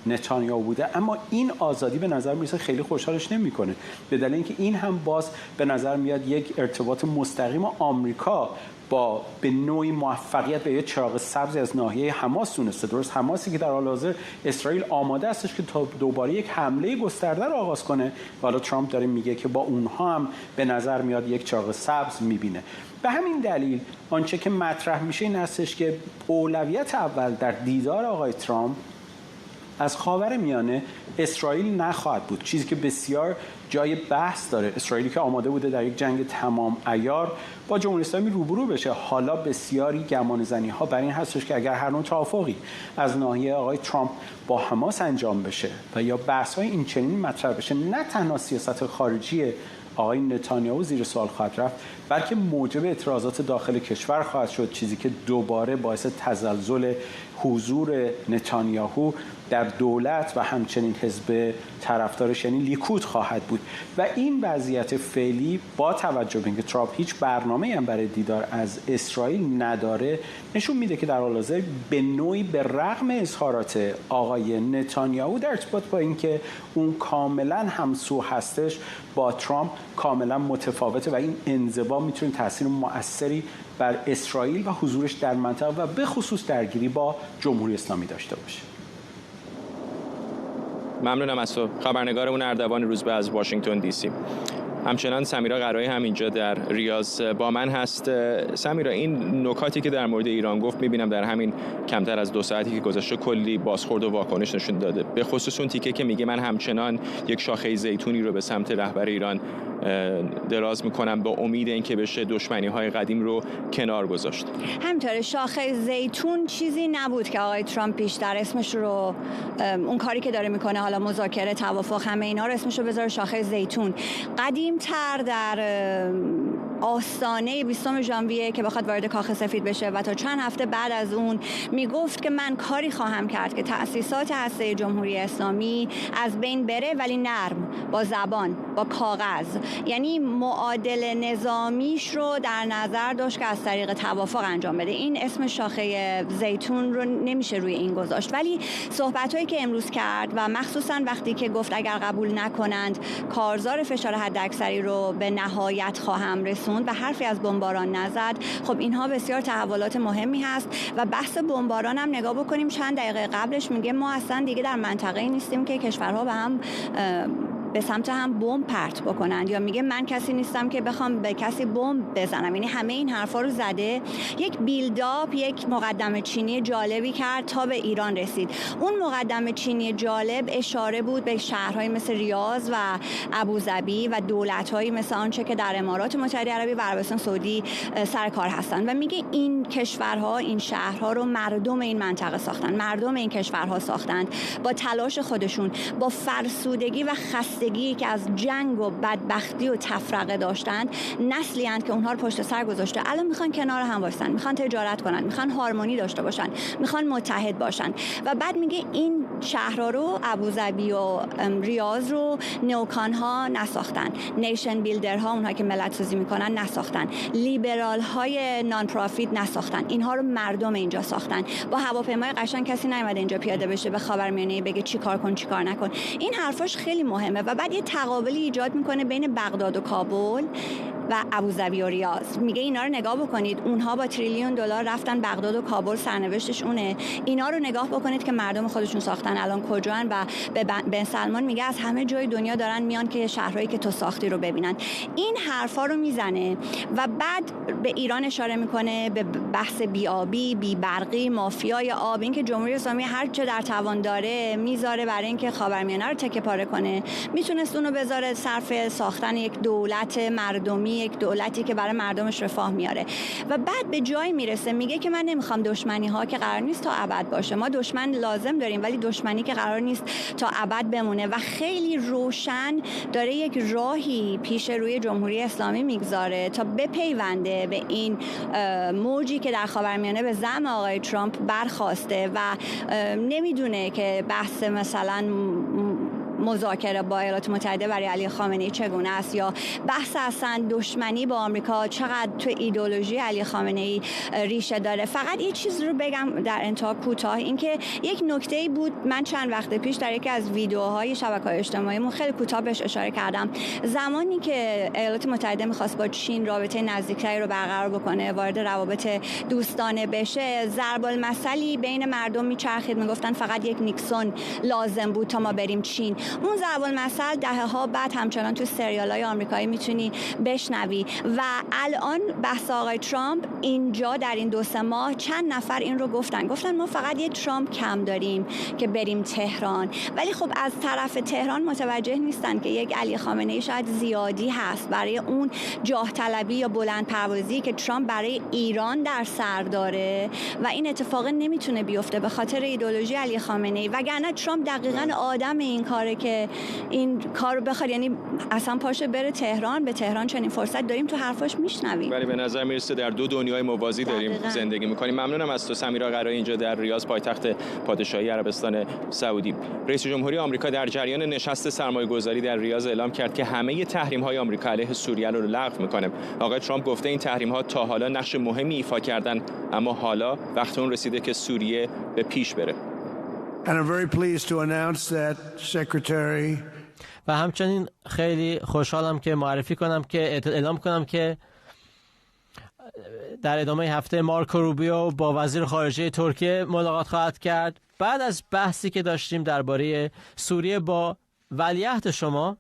G: نتانیاهو بوده، اما این آزادی به نظر میرسه خیلی خوشحالش نمیکنه، به دلیل اینکه این هم باز به نظر میاد یک ارتباط مستقیم آمریکا با به نوعی موفقیت به یک چراغ سبز از ناحیه حماس دونسته. درست حماسی که در حال حاضر اسرائیل آماده استش که تا دوباره یک حمله گسترده رو آغاز کنه، حالا ترامپ داره میگه که با اونها هم به نظر میاد یک چراغ سبز میبینه. به همین دلیل آنچه که مطرح میشه این هستش که اولویت اول در دیدار آقای ترامپ از خاورمیانه اسرائیل نخواهد بود، چیزی که بسیار جای بحث داره. اسرائیلی که آماده بوده در یک جنگ تمام عیار با جمهوری اسلامی روبرو بشه، حالا بسیاری گمانه‌زنی ها بر این هستش که اگر هر نوع توافقی از ناحیه آقای ترامپ با حماس انجام بشه و یا بحث‌های این چنین مطرح بشه، نه تنها سیاست خارجی آقای نتانیاهو زیر سوال خواهد رفت، بلکه موجب اعتراضات داخل کشور خواهد شد، چیزی که دوباره باعث تزلزل حضور نتانیاهو در دولت و همچنین حزب طرفدارش یعنی لیکود خواهد بود. و این وضعیت فعلی با توجه به اینکه ترامپ هیچ برنامه‌ای هم برای دیدار از اسرائیل نداره، نشون میده که در حال حاضر به نوعی به رغم اظهارات آقای نتانیاهو در ارتباط با اینکه اون کاملا همسو هستش با ترامپ، کاملا متفاوته و این انزوا میتونه تاثیر مؤثری بر اسرائیل و حضورش در منطقه و به خصوص درگیری با جمهوری اسلامی داشته باشه.
A: ممنونم از تو. خبرنگارمون اردوان روزبه از واشنگتن دی سی. همچنان سمیرا قرایی هم اینجا در ریاض با من هست. سمیرا، این نکاتی که در مورد ایران گفت میبینم در همین کمتر از 2 ساعتی که گذشته کلی بازخورد و واکنش نشون داده، به خصوص اون تیکه که میگه من همچنان یک شاخه زیتونی رو به سمت رهبر ایران دراز میکنم با امید اینکه بشه دشمنی‌های قدیم رو کنار گذاشت.
E: همینطوره، شاخه زیتون چیزی نبود که آقای ترامپ بیشتر اسمش رو اون کاری که داره میکنه، حالا مذاکره، توافق، همه اینا رو اسمش رو بذاره شاخه زیتون. قدیم‌تر در آستانه 20 ژانویه که بخواد وارد کاخ سفید بشه و تا چند هفته بعد از اون میگفت که من کاری خواهم کرد که تأسیسات هسته جمهوری اسلامی از بین بره، ولی نرم، با زبان، با کاغذ. یعنی معادل نظامیش رو در نظر داشت که از طریق توافق انجام بده. این اسم شاخه زیتون رو نمیشه روی این گذاشت. ولی صحبت‌هایی که امروز کرد و مخصوصاً وقتی که گفت اگر قبول نکنند کارزار فشار حداکثری رو به نهایت خواهم رسوند و حرفی از بمباران نزد، خب اینها بسیار تحولات مهمی هست. و بحث بمباران هم نگاه بکنیم، چند دقیقه قبلش میگه ما اصلا دیگه در منطقه‌ای نیستیم که کشورها به سمت هم بمب پرت بکنند، یا میگه من کسی نیستم که بخوام به کسی بمب بزنم. یعنی همه این حرفا رو زده. یک بیلداپ، یک مقدمه چینی جالبی کرد تا به ایران رسید. اون مقدمه چینی جالب اشاره بود به شهرهای مثل ریاض و ابوظبی و دولت‌هایی مثل آنچه که در امارات متحده عربی و عربستان سعودی سر کار هستند و میگه این کشورها، این شهرها رو مردم این منطقه ساختن، مردم این کشورها ساختند با تلاش خودشون، با فرسودگی و خستگی که از جنگ و بدبختی و تفرقه داشتند. نسلی اند که اونها رو پشت سر گذاشته، الان میخوان کنار هم وایسن، میخوان تجارت کنن، میخوان هارمونی داشته باشن، میخوان متحد باشن. و بعد میگه این شهرها رو، ابوظبی و ریاض رو نئوکان ها نساختن، نیشن بیلدر ها، اونها که ملت سازی میکنن نساختن، لیبرال های نان پروفیت نساختن، اینها رو مردم اینجا ساختن. با هواپیمای قشنگ کسی نیومده اینجا پیاده بشه به خاورمیانه بگه چی کار کن چی کار نکن. این حرفاش خیلی مهمه و بعد یه تقابلی ایجاد میکنه بین بغداد و کابل و ابوظبی و ریاض. میگه اینا رو نگاه بکنید، اونها با $1 تریلیون رفتن بغداد و کابل، سرنوشتش اونه. اینا رو نگاه بکنید که مردم خودشون ساختن الان کجان و به بن سلمان میگه از همه جای دنیا دارن میان که شهرهایی که تو ساختی رو ببینن. این حرفا رو میزنه و بعد به ایران اشاره میکنه، به بحث بی‌آبی، بی‌برقی، مافیای آب، این که جمهوری اسلامی هر چه در توان داره میذاره برای اینکه خاورمیانه رو تکه پاره کنه. میتونست اونو بذاره صرف ساختن یک دولت مردمی، یک دولتی که برای مردمش رفاه میاره و بعد به جایی میرسه میگه که من نمیخوام دشمنی ها که قرار نیست تا ابد باشه، ما دشمن لازم داریم ولی دشمنی که قرار نیست تا ابد بمونه و خیلی روشن داره یک راهی پیش روی جمهوری اسلامی میگذاره تا بپیونده به این موجی که در خاورمیانه به زعم آقای ترامپ برخاسته و نمیدونه که بحث مثلا مذاکره با ایالات متحده برای علی خامنه‌ای چگونه است یا بحث اصلا دشمنی با آمریکا چقدر تو ایدئولوژی علی خامنه‌ای ریشه داره. فقط یه چیز رو بگم در انتها کوتاه، اینکه یک نکته‌ای بود من چند وقت پیش در یکی از ویدیوهای شبکه‌های اجتماعیمون خیلی کوتاه بهش اشاره کردم. زمانی که ایالات متحده می‌خواست با چین رابطه نزدیکتری رو برقرار بکنه، وارد روابط دوستانه بشه، ضرب المثلی بین مردم میچرخید، میگفتن فقط یک نیکسون لازم بود تا ما بریم چین. اون ضرب المثل دهه‌ها بعد همچنان تو سریال‌های آمریکایی میتونی بشنوی و الان بحث آقای ترامپ اینجا در این 2-3 ماه چند نفر این رو گفتن ما فقط یه ترامپ کم داریم که بریم تهران، ولی خب از طرف تهران متوجه نیستن که یک علی خامنه‌ای شاید زیادی هست برای اون جاه طلبی یا بلند پروازی که ترامپ برای ایران در سر داره و این اتفاق نمیتونه بیفته به خاطر ایدئولوژی علی خامنه‌ای، وگرنه ترامپ دقیقاً آدم این کاره که این کارو بخواد، یعنی اصلا پاشه بره تهران، به تهران چنین فرصت داریم تو حرفاش میشنویم.
A: ولی به نظر میرسه در دو دنیای موازی داریم زندگی میکنیم. ممنونم از تو سمیرا قرایی اینجا در ریاض پایتخت پادشاهی عربستان سعودی. رئیس جمهوری آمریکا در جریان نشست سرمایه‌گذاری در ریاض اعلام کرد که همه تحریم‌های آمریکا علیه سوریه رو لغو میکنه. آقای ترامپ گفته این تحریم‌ها تا حالا نقش مهمی ایفا کردن، اما حالا وقت اون رسیده که سوریه به پیش بره.
B: And I'm very pleased to announce that Secretary
D: و همچنین خیلی خوشحالم که اعلام کنم که در ادامه هفته مارکو روبیو با وزیر خارجه ترکیه ملاقات خواهد کرد بعد از بحثی که داشتیم درباره سوریه با ولیعهد شما.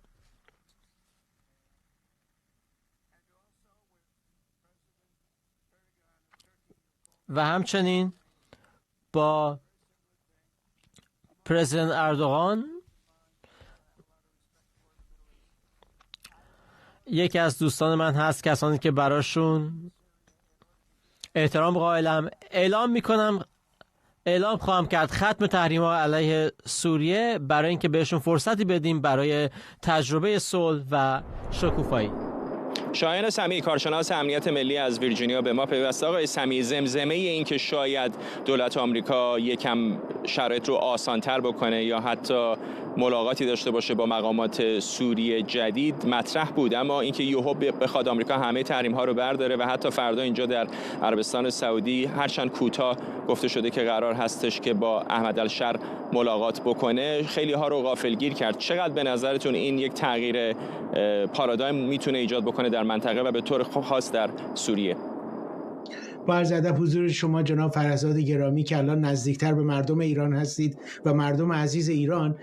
D: و همچنین با پرزیدنت اردوغان، یکی از دوستان من هست، کسانی که براشون احترام قائلم. اعلام خواهم کرد ختم تحریم‌ها علیه سوریه برای اینکه بهشون فرصتی بدیم برای تجربه صلح و شکوفایی.
A: شایان سمیع، کارشناس امنیت ملی از ویرجینیا به ما پیوسته. آقای سمیع، زمزمه این که شاید دولت آمریکا یکم شرایط رو آسان‌تر بکنه یا حتی ملاقاتی داشته باشه با مقامات سوریه جدید مطرح بود، اما اینکه یهو بخواد آمریکا همه تحریم‌ها رو برداره و حتی فردا اینجا در عربستان سعودی هرچند کوتاه گفته شده که قرار هستش که با احمد الشر ملاقات بکنه، خیلی ها رو غافلگیر کرد. چقدر به نظرتون این یک تغییر پارادایم میتونه ایجاد بکنه در منطقه و به طور خاص در سوریه؟
H: با عرض ادب حضور شما جناب فرزاد گرامی که الان نزدیکتر به مردم ایران هستید و مردم عزیز ایران،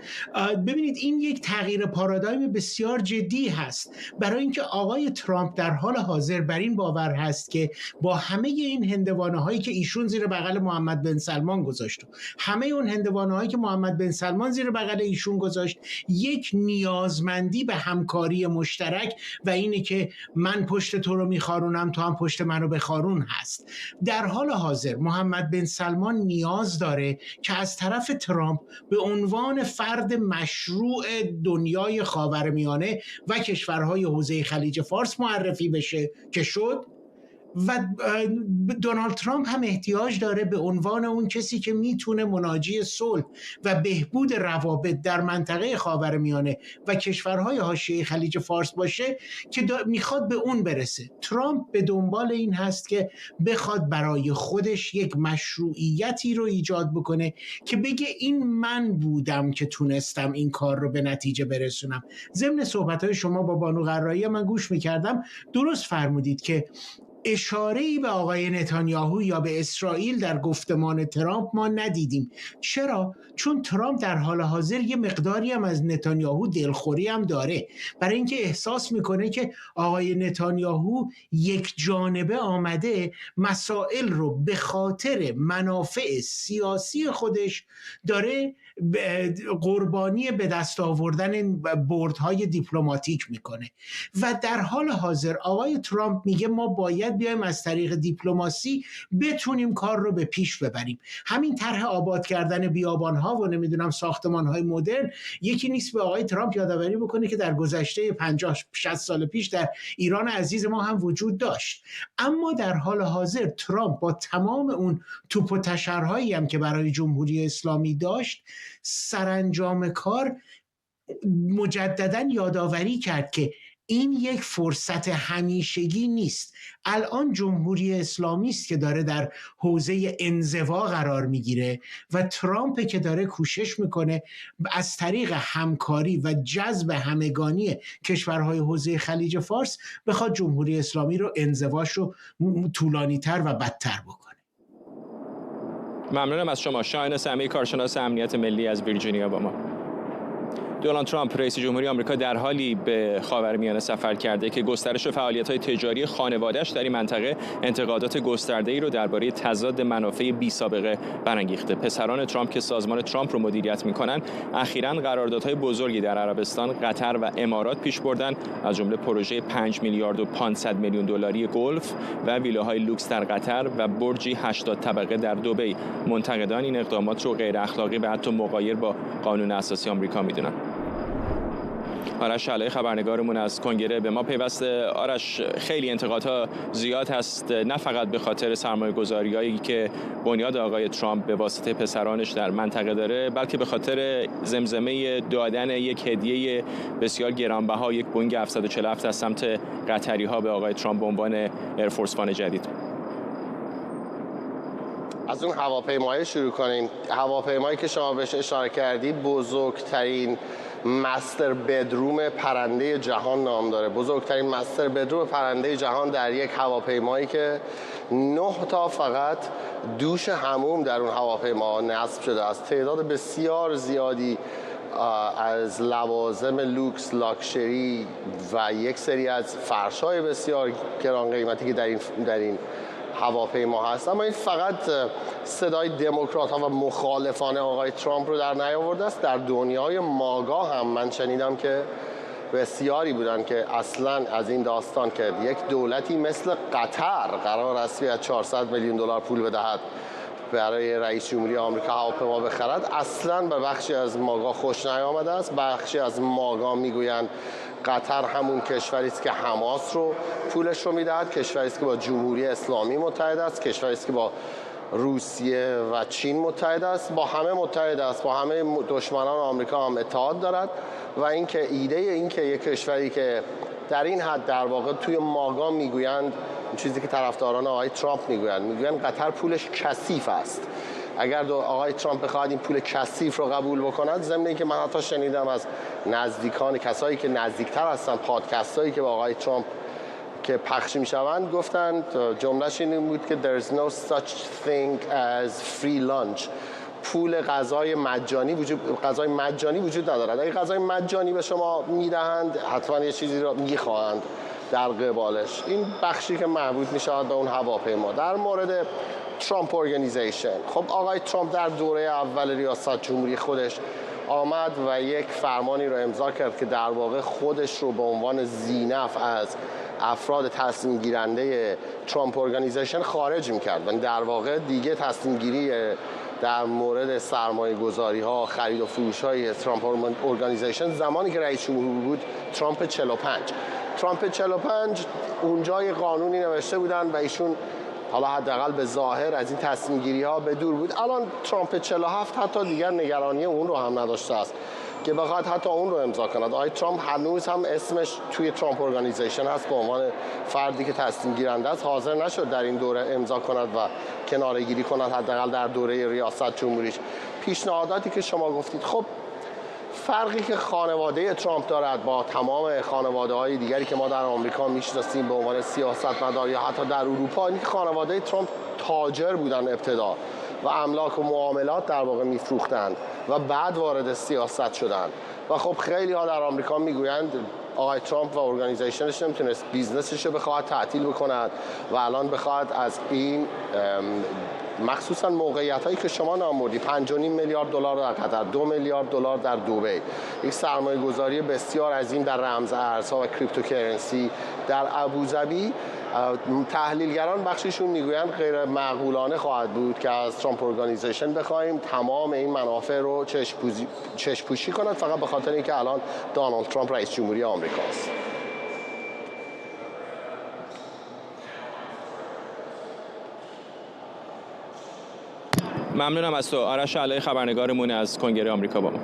H: ببینید این یک تغییر پارادایم بسیار جدی هست، برای اینکه آقای ترامپ در حال حاضر بر این باور هست که با همه این هندوانه هایی که ایشون زیر بغل محمد بن سلمان گذاشت، همه اون هندوانه هایی که محمد بن سلمان زیر بغل ایشون گذاشت، یک نیازمندی به همکاری مشترک و اینه که من پشت تو رو میخارونم تو هم پشت منو بخارون هست. در حال حاضر محمد بن سلمان نیاز داره که از طرف ترامپ به عنوان فرد مشروع دنیای خاورمیانه و کشورهای حوزه خلیج فارس معرفی بشه که شد. و دونالد ترامپ هم احتیاج داره به عنوان اون کسی که میتونه مناجی صلح و بهبود روابط در منطقه خاورمیانه و کشورهای حاشیه خلیج فارس باشه که میخواد به اون برسه. ترامپ به دنبال این هست که بخواد برای خودش یک مشروعیتی رو ایجاد بکنه که بگه این من بودم که تونستم این کار رو به نتیجه برسونم. ضمن صحبت‌های شما با بانو قرایی من گوش میکردم، درست فرمودید که اشاره‌ای به آقای نتانیاهو یا به اسرائیل در گفتمان ترامپ ما ندیدیم. چرا؟ چون ترامپ در حال حاضر یه مقداری هم از نتانیاهو دلخوری هم داره، برای اینکه احساس میکنه که آقای نتانیاهو یک جانبه آمده مسائل رو به خاطر منافع سیاسی خودش داره قربانی به دست آوردن بردهای دیپلماتیک میکنه و در حال حاضر آقای ترامپ میگه ما باید بیایم از طریق دیپلماسی بتونیم کار رو به پیش ببریم. همین طرح آباد کردن بیابانها و نمیدونم ساختمانهای مدرن یکی نیست به آقای ترامپ یادآوری بکنه که در گذشته 50-60 سال پیش در ایران عزیز ما هم وجود داشت. اما در حال حاضر ترامپ با تمام اون توپ و تشرهایی هم که برای جمهوری اسلامی داشت، سرانجام کار مجددا یادآوری کرد که این یک فرصت همیشگی نیست. الان جمهوری اسلامی است که داره در حوزه انزوا قرار میگیره و ترامپ که داره کوشش میکنه از طریق همکاری و جذب همگانی کشورهای حوزه خلیج فارس بخواد جمهوری اسلامی رو انزواش رو طولانی‌تر و بدتر بکنه.
A: ممنونم از شما. شاهین سمی، کارشناس امنیت ملی از ویرجینیا با ما. دونالد ترامپ رئیس جمهوری آمریکا در حالی به خاورمیانه سفر کرده که گسترش فعالیت‌های تجاری خانواده‌اش در این منطقه انتقادات گسترده‌ای رو درباره تضاد منافع بی‌سابقه برانگیخته. پسران ترامپ که سازمان ترامپ رو مدیریت می‌کنن، اخیراً قراردادهای بزرگی در عربستان، قطر و امارات پیش بردن، از جمله پروژه 5 میلیارد و 500 میلیون دلاری گلف و ویلاهای لوکس در قطر و برجی 80 طبقه در دبی. منتقدان این اقدامات رو غیر اخلاقی و حتی مغایر با قانون اساسی آمریکا می‌دونن. آرش شعلایی خبرنگارمون از کنگره به ما پیوسته. آرش، خیلی انتقادها زیاد هست، نه فقط به خاطر سرمایه‌گذاری‌هایی که بنیاد آقای ترامپ به واسطه پسرانش در منطقه داره، بلکه به خاطر زمزمه دادن یک هدیه بسیار گرانبها، یک بوینگ 747 از سمت قطری‌ها به آقای ترامپ به عنوان ایرفورس وان جدید.
I: از اون هواپیمایی شروع کنیم. هواپیمایی که شما بهش اشاره کردی بزرگترین مستر بدروم پرنده جهان نام داره. بزرگترین مستر بدروم پرنده جهان در یک هواپیمایی که 9 تا فقط دوش حموم در اون هواپیما نصب شده است. تعداد بسیار زیادی از لوازم لوکس، لاکچری و یک سری از فرش‌های بسیار گران قیمتی که در این هواپیما هست. اما این فقط صدای دموکرات‌ها و مخالفان آقای ترامپ رو در نیاورده است. در دنیای ماگا هم من شنیدم که بسیاری بودن که اصلا از این داستان که یک دولتی مثل قطر قرار است از 400 میلیون دلار پول بدهد برای رئیس جمهوری آمریکا هواپیما بخرد، اصلا به بخشی از ماگا خوش نیامده است. بخشی از ماگا میگویند قطر همون کشوری است که حماس رو پولش رو میدهد، کشوری است که با جمهوری اسلامی متحد است، کشوری است که با روسیه و چین متحد است، با همه متحد است، با همه دشمنان آمریکا هم اتحاد دارد. و اینکه ایده این که یک کشوری که در این حد در واقع توی ماگا میگویند چیزی که طرفداران آقای ترامپ میگویند قطر پولش کثیف است. اگر آقای ترامپ بخواد این پول کثیف رو قبول بکند، ضمن اینکه من حتی شنیدم از نزدیکان کسایی که نزدیکتر هستن، پادکستایی که با آقای ترامپ که پخش میشوند گفتند، جملهش این بود که there is no such thing as free lunch. پول غذای مجانی وجود ندارد. اگه غذای مجانی به شما میدهند، حتما یه چیزی رو میخواهند در قبالش. این بخشی که مربوط میشود به اون هواپیما. در مورد ترامپ ارگانیزیشن، خب آقای ترامپ در دوره اول ریاست جمهوری خودش آمد و یک فرمانی رو امضا کرد که در واقع خودش رو به عنوان ذی‌نفع از افراد تصمیم گیرنده ترامپ ارگانیزیشن خارج میکرد و در واقع دیگه تصمیم گیری در مورد سرمایه گذاری ها، خرید و فروش های ترامپ ارگانیزیشن زمانی که رئیس جمهور بود، ترامپ 45 ترامپ 45 اونجا یه قانونی نوشته بودن و ایشون حالا حداقل به ظاهر از این تصمیم گیری ها به دور بود. الان ترامپ 47 حتی دیگر نگرانی اون رو هم نداشته است که بخواد حتی اون رو امضا کند. آقای ترامپ هنوز هم اسمش توی ترامپ ارگانیزیشن هست به عنوان فردی که تصمیم گیرنده است. حاضر نشد در این دوره امضا کند و کناره‌گیری کند حداقل در دوره ریاست جمهوریش. پیشنهاداتی که شما گفتید، خب فرقی که خانواده ترامپ دارد با تمام خانواده‌های دیگری که ما در آمریکا میشناسیم به عنوان سیاستمدار یا حتی در اروپا، این که خانواده ترامپ تاجر بودن ابتدا و املاک و معاملات در واقع میفروختند و بعد وارد سیاست شدند و خب خیلی ها در آمریکا میگویند آقای ترامپ و ارگانیزیشنش نمیتونست بیزنسش رو بخواد تعطیل بکند و الان بخواد از این مخصوصا موقعیت هایی که شما نام بردی 5.5 میلیارد دلار در قطر، 2 میلیارد دلار در دبی، یک سرمایه گذاری بسیار عظیم در رمز ارزها و کریپتوکرنسی در ابوظبی، تحلیلگران بخششون میگویند غیر معقولانه خواهد بود که از ترامپ ارگانیزیشن بخوایم تمام این منافع رو چشم پوشی کند فقط به خاطر اینکه الان دونالد ترامپ رئیس جمهوری آمریکاست.
A: ممنونم از تو. آرش علایی خبرنگارمون از کنگره آمریکا با ما.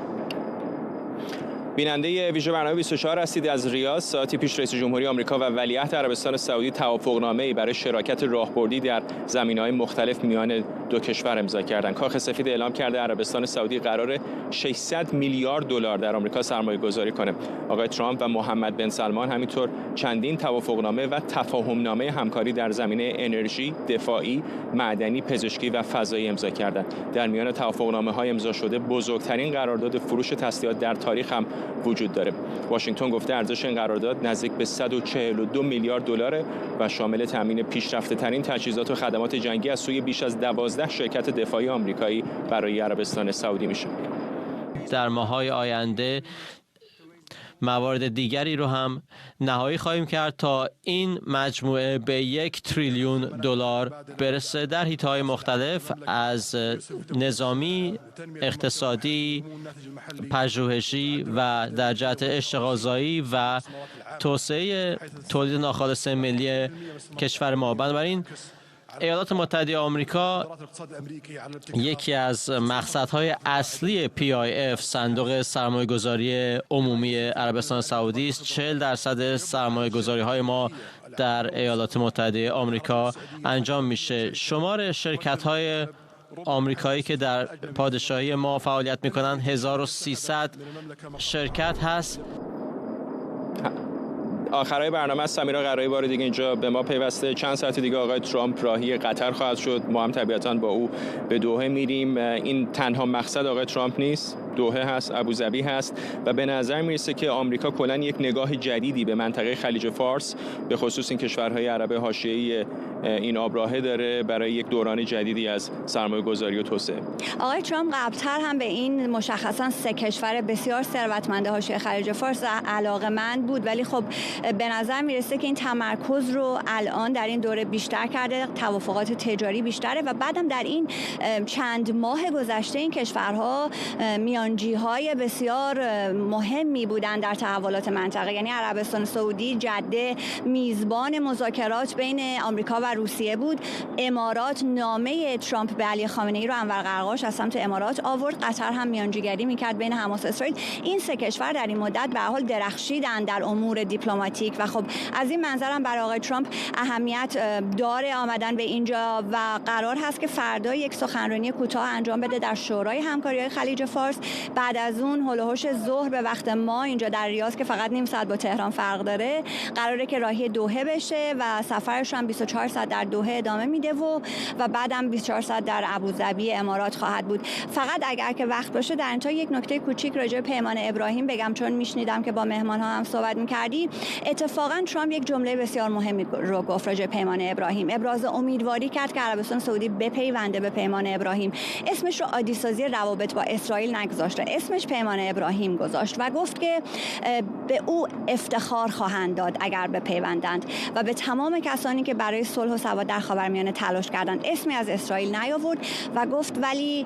A: بیننده ویژه برنامه 24 هستید از ریاض. ساعتی پیش رئیس جمهوری آمریکا و ولیعهد عربستان سعودی توافقنامه‌ای برای شراکت راهبردی در زمینه‌های مختلف میان دو کشور امضا کردند. کاخ سفید اعلام کرده عربستان سعودی قراره 600 میلیارد دلار در آمریکا سرمایه‌گذاری کنه. آقای ترامپ و محمد بن سلمان همینطور چندین توافقنامه و تفاهمنامه همکاری در زمینه انرژی، دفاعی، معدنی، پزشکی و فضایی امضا کردند. در میان توافقنامه‌های امضا شده بزرگترین قرارداد فروش تسلیحات در تاریخ هم وجود داره. واشنگتن گفته ارزش این قرارداد نزدیک به 142 میلیارد دلار و شامل تامین پیشرفته‌ترین تجهیزات و خدمات جنگی از سوی بیش از 12 شرکت دفاعی آمریکایی برای عربستان سعودی میشه.
D: در ماه‌های آینده موارد دیگری رو هم نهایی خواهیم کرد تا این مجموعه به 1 تریلیون دلار برسه در حیطه‌های مختلف، از نظامی، اقتصادی، پژوهشی و در جهت اشتغالزایی و توسعه تولید ناخالص ملی کشور ما. بنابراین ایالات متحده آمریکا یکی از مقصدهای اصلی PIF صندوق سرمایه‌گذاری عمومی عربستان سعودی است. 40% سرمایه‌گذاری‌های ما در ایالات متحده آمریکا انجام میشه. شمار شرکت‌های آمریکایی که در پادشاهی ما فعالیت می‌کنند 1300 شرکت هست.
A: آخرای برنامه است. سمیرا قرایی بار دیگه اینجا به ما پیوسته. چند ساعت دیگه آقای ترامپ راهی قطر خواهد شد. ما هم طبیعتاً با او به دوحه میریم. این تنها مقصد آقای ترامپ نیست. دوحه هست، ابوظبی هست و به نظر میرسه که آمریکا کلاً یک نگاه جدیدی به منطقه خلیج فارس به خصوص این کشورهای عرب حاشیه‌ای این آبراهه داره برای یک دوران جدیدی از سرمایه‌گذاری و توسعه.
E: آقای ترامپ قبلتر هم به این مشخصاً 3 کشور بسیار ثروتمند حاشیه خلیج فارس علاقه‌مند بود، ولی خب به نظر میرسه که این تمرکز رو الان در این دوره بیشتر کرده، توافقات تجاری بیشتره و بعدم در این چند ماه گذشته این کشورها میانجی‌های بسیار مهمی بودن در تحولات منطقه. یعنی عربستان سعودی جده میزبان مذاکرات بین آمریکا و روسیه بود. امارات نامه ترامپ به علی خامنه‌ای رو انور قرقاش از سمت امارات آورد. قطر هم میانجیگری میکرد بین حماس و اسرائیل. این 3 کشور در این مدت به حال درخشیدن در امور دیپلماتیک و خب از این منظر هم برای آقای ترامپ اهمیت داره آمدن به اینجا و قرار هست که فردا یک سخنرانی کوتاه انجام بده در شورای همکاری خلیج فارس. بعد از اون هولوحش ظهر به وقت ما اینجا در ریاض که فقط نیم ساعت با تهران فرق داره قراره که راهی دوحه بشه و سفرش هم 24 ساعت در دوحه ادامه میده و بعدم 24 ساعت در ابوظبی امارات خواهد بود. فقط اگر که وقت باشه در اینجا یک نکته کوچیک راجع به پیمان ابراهیم بگم، چون میشنیدم که با مهمان ها هم صحبت میکردی. اتفاقا ترامپ یک جمله بسیار مهمی رو گفت راجع به پیمان ابراهیم. ابراز امیدواری کرد که عربستان سعودی بپیونده به پیمان ابراهیم. اسمش رو عادی سازی روابط با اسرائیل نگذاشته، اسمش پیمان ابراهیم گذاشت و گفت که به او افتخار خواهند داد اگر بپیوندند و به تمام کسانی که برای صلح صلح و ثبات در خاورمیانه تلاش کردند. اسمی از اسرائیل نیاورد و گفت ولی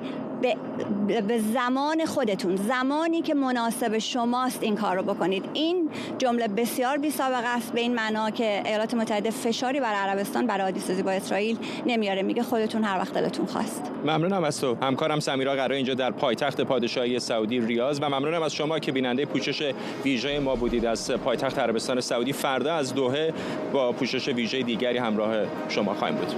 E: به زمان خودتون، زمانی که مناسب شماست این کار رو بکنید. این جمله بسیار بی سابقه است، به این معنا که ایالات متحده فشاری بر عربستان برای عادی‌سازی با اسرائیل نمیاره، میگه خودتون هر وقت دلتون خواست.
A: ممنونم از تو. همکارم سمیرا قراره اینجا در پایتخت پادشاهی سعودی ریاض و ممنونم از شما که بیننده پوشش ویژه ما بودید از پایتخت عربستان سعودی. فردا از دوحه با پوشش ویژه دیگری همراه شما خواهیم بود.